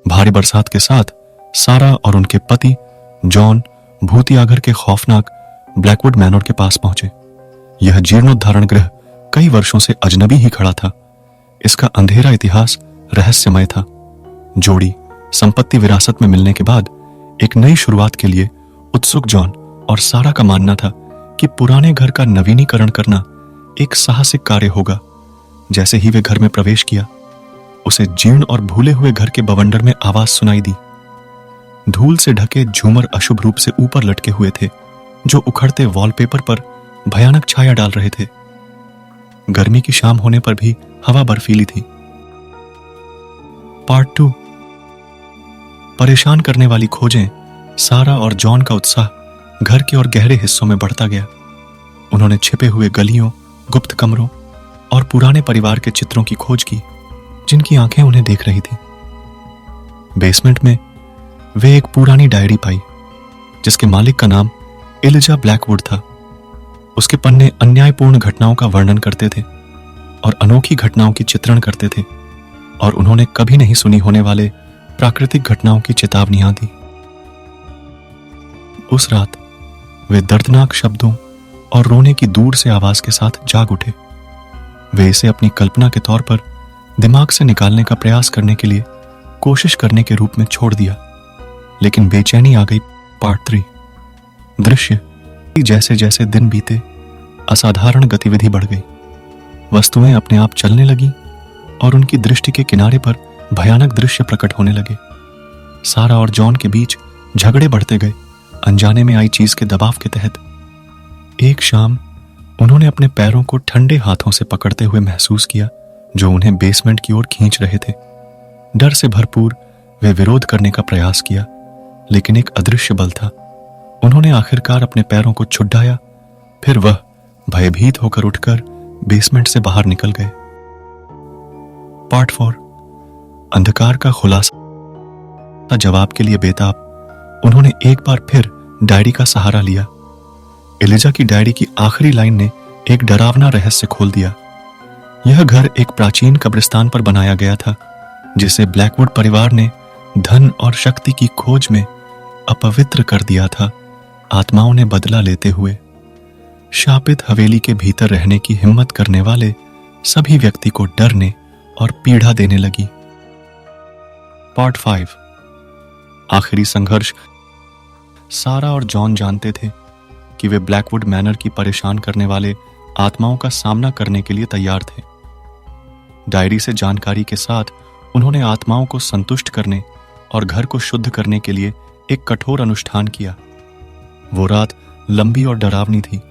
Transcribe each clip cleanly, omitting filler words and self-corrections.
भारी बरसात के साथ सारा और उनके पति जॉन भूतियाघर के खौफनाक ब्लैकवुड मैनर के पास पहुंचे। यह जीर्णोद्धारण गृह कई वर्षों से अजनबी ही खड़ा था। इसका अंधेरा इतिहास रहस्यमय था। जोड़ी संपत्ति विरासत में मिलने के बाद एक नई शुरुआत के लिए उत्सुक जॉन और सारा का मानना था कि पुराने घर का नवीनीकरण करना एक साहसिक कार्य होगा। जैसे ही वे घर में प्रवेश किया, उसे जीर्ण और भूले हुए घर के बवंडर में आवाज सुनाई दी। धूल से ढके झूमर अशुभ रूप से ऊपर लटके हुए थे, जो उखड़ते वॉलपेपर पर भयानक छाया डाल रहे थे। गर्मी की शाम होने पर भी हवा बर्फीली थी। पार्ट 2। परेशान करने वाली खोजें। सारा और जॉन का उत्साह घर के और गहरे हिस्सों में बढ़ता गया। उन्होंने छिपे हुए गलियों, गुप्त कमरों और पुराने परिवार के चित्रों की खोज की, जिनकी आंखें उन्हें देख रही थी। बेसमेंट में वे एक पुरानी डायरी पाई, जिसके मालिक का नाम एलिजा ब्लैकवुड था। उसके पन्ने अन्यायपूर्ण घटनाओं का वर्णन करते थे और अनोखी घटनाओं की चित्रण करते थे, और उन्होंने कभी नहीं सुनी होने वाले प्राकृतिक घटनाओं की चेतावनियां दी। उस रात वे दर्दनाक शब्दों और रोने की दूर से आवाज के साथ जाग उठे। वे इसे अपनी कल्पना के तौर पर दिमाग से निकालने का प्रयास करने के लिए कोशिश करने के रूप में छोड़ दिया, लेकिन बेचैनी आ गई। पार्ट 3। दृश्य। जैसे जैसे दिन बीते, असाधारण गतिविधि बढ़ गई। वस्तुएं अपने आप चलने लगी और उनकी दृष्टि के किनारे पर भयानक दृश्य प्रकट होने लगे। सारा और जॉन के बीच झगड़े बढ़ते गए, अनजाने में आई चीज के दबाव के तहत। एक शाम उन्होंने अपने पैरों को ठंडे हाथों से पकड़ते हुए महसूस किया, जो उन्हें बेसमेंट की ओर खींच रहे थे। डर से भरपूर वे विरोध करने का प्रयास किया, लेकिन एक अदृश्य बल था। उन्होंने आखिरकार अपने पैरों को छुड़ाया, फिर वह भयभीत होकर उठकर बेसमेंट से बाहर निकल गए। पार्ट 4। अंधकार का खुलासा। जवाब के लिए बेताब, उन्होंने एक बार फिर डायरी का सहारा लिया। एलिजा की डायरी की आखिरी लाइन ने एक डरावना रहस्य खोल दिया। यह घर एक प्राचीन कब्रिस्तान पर बनाया गया था, जिसे ब्लैकवुड परिवार ने धन और शक्ति की खोज में अपवित्र कर दिया था। आत्माओं ने बदला लेते हुए शापित हवेली के भीतर रहने की हिम्मत करने वाले सभी व्यक्ति को डरने और पीड़ा देने लगी। पार्ट 5। आखिरी संघर्ष। सारा और जॉन जानते थे कि वे ब्लैकवुड मैनर की परेशान करने वाले आत्माओं का सामना करने के लिए तैयार थे। डायरी से जानकारी के साथ उन्होंने आत्माओं को संतुष्ट करने और घर को शुद्ध करने के लिए एक कठोर अनुष्ठान किया। वो रात लंबी और डरावनी थी,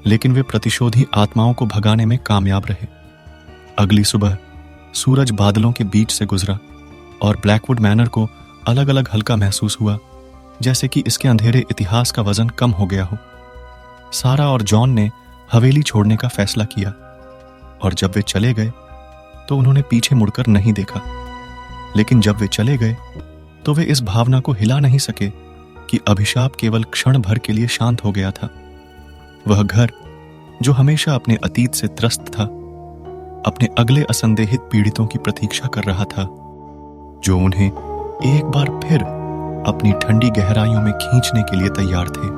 लेकिन वे प्रतिशोधी आत्माओं को भगाने में कामयाब रहे। अगली सुबह सूरज बादलों के बीच से गुजरा और ब्लैकवुड मैनर को अलग अलग हल्का महसूस हुआ, जैसे कि इसके अंधेरे इतिहास का वजन कम हो गया हो। सारा और जॉन ने हवेली छोड़ने का फैसला किया, और जब वे चले गए तो उन्होंने पीछे मुड़कर नहीं देखा। लेकिन जब वे चले गए तो वे इस भावना को हिला नहीं सके कि अभिशाप केवल क्षण भर के लिए शांत हो गया था। वह घर जो हमेशा अपने अतीत से त्रस्त था, अपने अगले असंदेहित पीड़ितों की प्रतीक्षा कर रहा था, जो उन्हें एक बार फिर अपनी ठंडी गहराइयों में खींचने के लिए तैयार थे।